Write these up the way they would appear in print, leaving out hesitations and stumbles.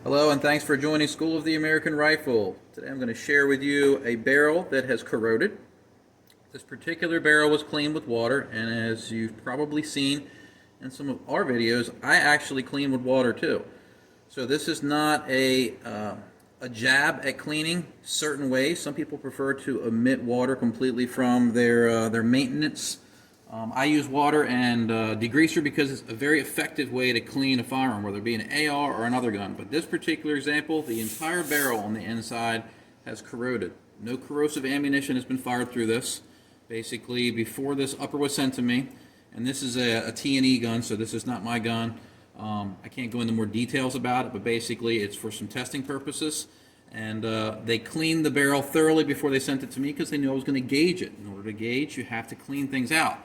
Hello and thanks for joining School of the American Rifle. Today I'm going to share with you a barrel that has corroded. This particular barrel was cleaned with water, and as you've probably seen in some of our videos, I actually clean with water too. So this is not a jab at cleaning certain ways. Some people prefer to omit water completely from their maintenance. I use water and degreaser because it's a very effective way to clean a firearm, whether it be an AR or another gun. But this particular example, the entire barrel on the inside has corroded. No corrosive ammunition has been fired through this. Basically, before this upper was sent to me, and this is a T&E gun, so this is not my gun. I can't go into more details about it, but basically it's for some testing purposes. And they cleaned the barrel thoroughly before they sent it to me because they knew I was going to gauge it. In order to gauge, you have to clean things out.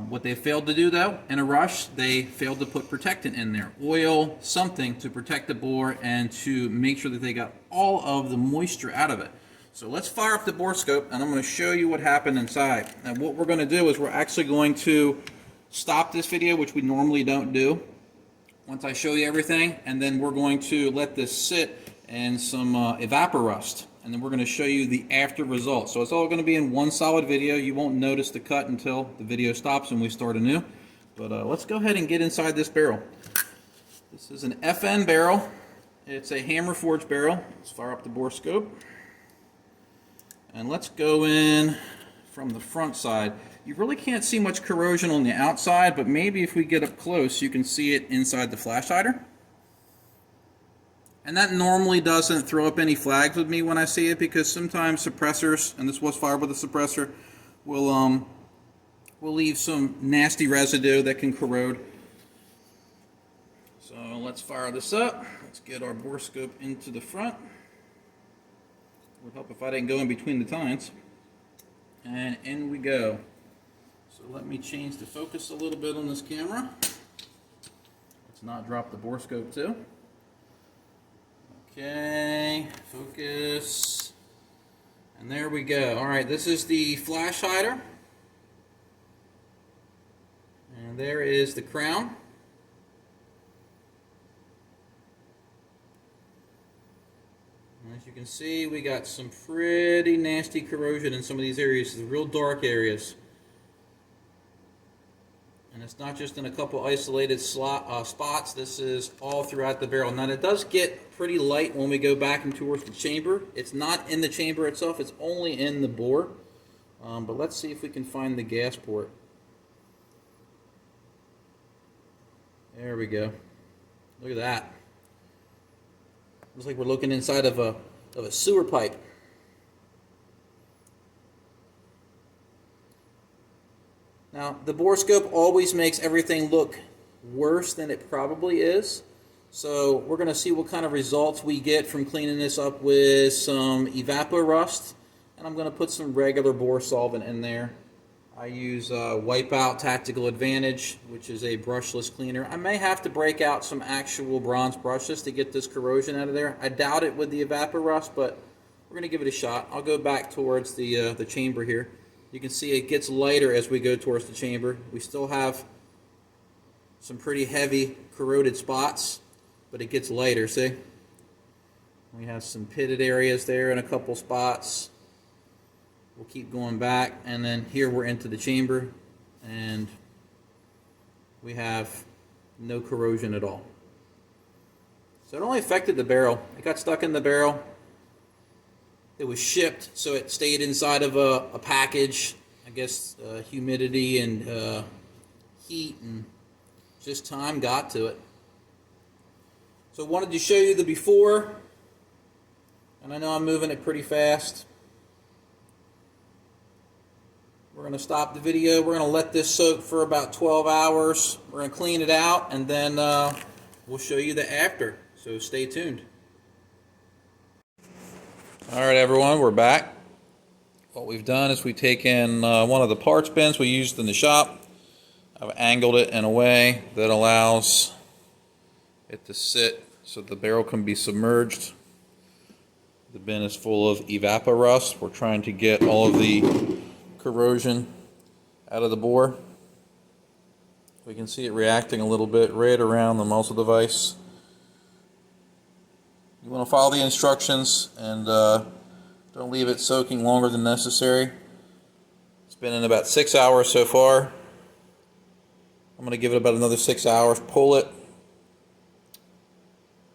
What they failed to do, though, in a rush, they failed to put protectant in there. Oil, something to protect the bore and to make sure that they got all of the moisture out of it. So let's fire up the borescope, and I'm going to show you what happened inside. And what we're going to do is we're actually going to stop this video, which we normally don't do, once I show you everything, and then we're going to let this sit in some Evaporust. And then we're going to show you the after results. So it's all going to be in one solid video. You won't notice the cut until the video stops and we start anew. But let's go ahead and get inside this barrel. This is an FN barrel. It's a hammer forged barrel. Let's fire up the borescope. And let's go in from the front side. You really can't see much corrosion on the outside, but maybe if we get up close, you can see it inside the flash hider. And that normally doesn't throw up any flags with me when I see it, because sometimes suppressors, and this was fired with a suppressor, will leave some nasty residue that can corrode. So let's fire this up. Let's get our borescope into the front. It would help if I didn't go in between the tines. And in we go. So let me change the focus a little bit on this camera. Let's not drop the borescope too. Okay, focus, and there we go. Alright, this is the flash hider, and there is the crown. And as you can see, we got some pretty nasty corrosion in some of these areas, the real dark areas. And it's not just in a couple isolated spots, this is all throughout the barrel. Now it does get pretty light when we go back and towards the chamber. It's not in the chamber itself, it's only in the bore. But let's see if we can find the gas port. There we go. Look at that. Looks like we're looking inside of a sewer pipe. Now, the borescope always makes everything look worse than it probably is. So we're going to see what kind of results we get from cleaning this up with some Evaporust. And I'm going to put some regular bore solvent in there. I use Wipeout Tactical Advantage, which is a brushless cleaner. I may have to break out some actual bronze brushes to get this corrosion out of there. I doubt it with the Evaporust, but we're going to give it a shot. I'll go back towards the chamber here. You can see it gets lighter as we go towards the chamber. We still have some pretty heavy corroded spots, but it gets lighter, see? We have some pitted areas there in a couple spots. We'll keep going back, and then here we're into the chamber, and we have no corrosion at all. So it only affected the barrel. It got stuck in the barrel. It was shipped, so it stayed inside of a package. I guess humidity and heat and just time got to it. So I wanted to show you the before, and I know I'm moving it pretty fast. We're going to stop the video. We're going to let this soak for about 12 hours. We're going to clean it out, and then we'll show you the after. So stay tuned. Alright everyone, we're back. What we've done is we've taken one of the parts bins we used in the shop. I've angled it in a way that allows it to sit so the barrel can be submerged. The bin is full of Evaporust. We're trying to get all of the corrosion out of the bore. We can see it reacting a little bit right around the muzzle device. You want to follow the instructions and don't leave it soaking longer than necessary. It's been in about 6 hours so far. I'm going to give it about another 6 hours, pull it,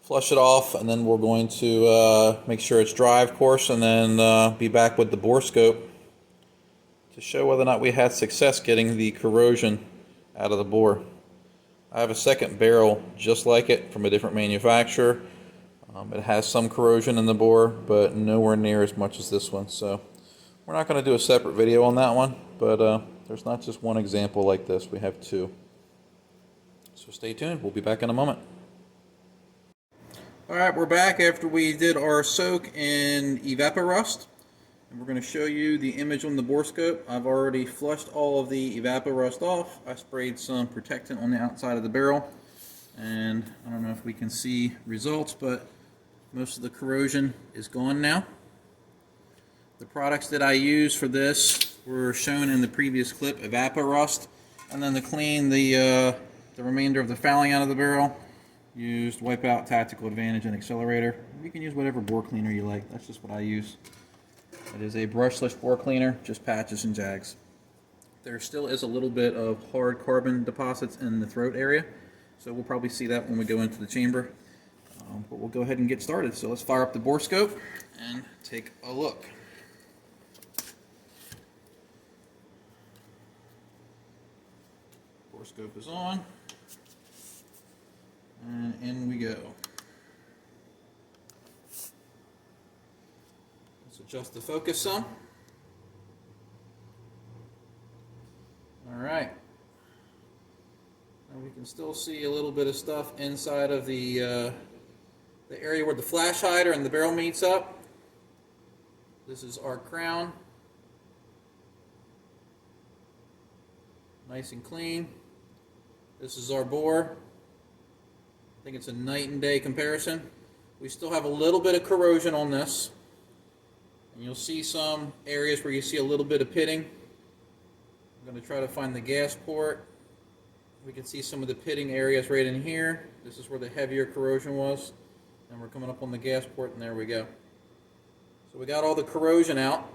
flush it off, and then we're going to make sure it's dry, of course, and then be back with the borescope to show whether or not we had success getting the corrosion out of the bore. I have a second barrel just like it from a different manufacturer. It has some corrosion in the bore, but nowhere near as much as this one. So we're not going to do a separate video on that one, but there's not just one example like this. We have two. So stay tuned. We'll be back in a moment. Alright, we're back after we did our soak in Evaporust. And we're going to show you the image on the borescope. I've already flushed all of the Evaporust off. I sprayed some protectant on the outside of the barrel. And I don't know if we can see results, but most of the corrosion is gone now. The products that I used for this were shown in the previous clip, Evaporust. And then to clean the remainder of the fouling out of the barrel, used Wipeout, Tactical Advantage, and Accelerator. You can use whatever bore cleaner you like. That's just what I use. It is a brushless bore cleaner, just patches and jags. There still is a little bit of hard carbon deposits in the throat area, so we'll probably see that when we go into the chamber. But we'll go ahead and get started. So let's fire up the borescope and take a look. Borescope is on. And in we go. Let's adjust the focus some. Alright. Now we can still see a little bit of stuff inside of the area where the flash hider and the barrel meets up. This is our crown. Nice and clean. This is our bore. I think it's a night and day comparison. We still have a little bit of corrosion on this. And you'll see some areas where you see a little bit of pitting. I'm going to try to find the gas port. We can see some of the pitting areas right in here. This is where the heavier corrosion was. And we're coming up on the gas port, and there we go. So we got all the corrosion out.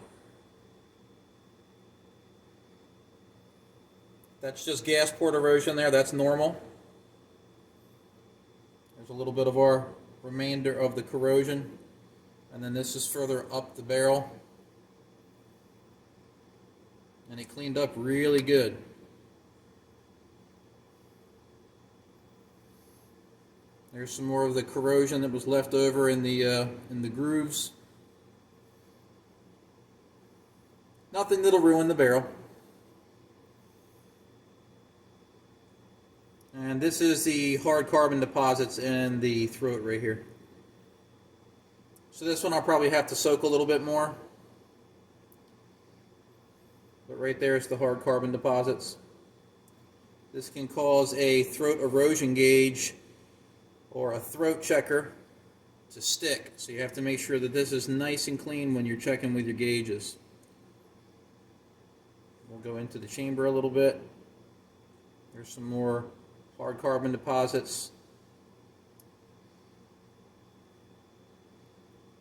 That's just gas port erosion there. That's normal. There's a little bit of our remainder of the corrosion. And then this is further up the barrel. And it cleaned up really good. There's some more of the corrosion that was left over in the grooves. Nothing that'll ruin the barrel. And this is the hard carbon deposits in the throat right here. So this one I'll probably have to soak a little bit more. But right there is the hard carbon deposits. This can cause a throat erosion gauge or a throat checker to stick. So you have to make sure that this is nice and clean when you're checking with your gauges. We'll go into the chamber a little bit. There's some more hard carbon deposits.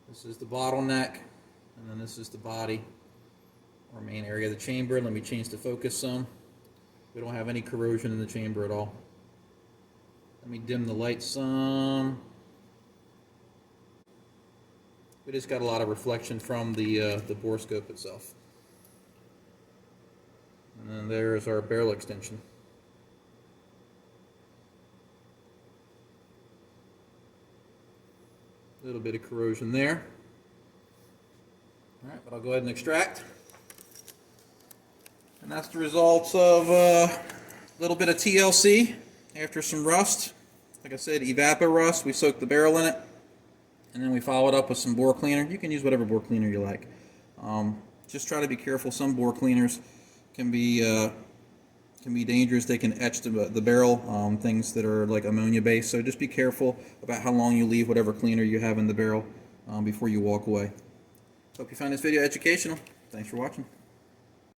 This is the bottleneck, and then this is the body, or main area of the chamber. Let me change the focus some. We don't have any corrosion in the chamber at all. Let me dim the light some. We just got a lot of reflection from the borescope itself. And then there's our barrel extension. A little bit of corrosion there. Alright, but I'll go ahead and extract. And that's the results of a little bit of TLC after some rust. Like I said, Evaporust. We soaked the barrel in it. And then we followed up with some bore cleaner. You can use whatever bore cleaner you like. Just try to be careful. Some bore cleaners can be dangerous. They can etch the barrel, things that are like ammonia based. So just be careful about how long you leave whatever cleaner you have in the barrel before you walk away. Hope you find this video educational. Thanks for watching.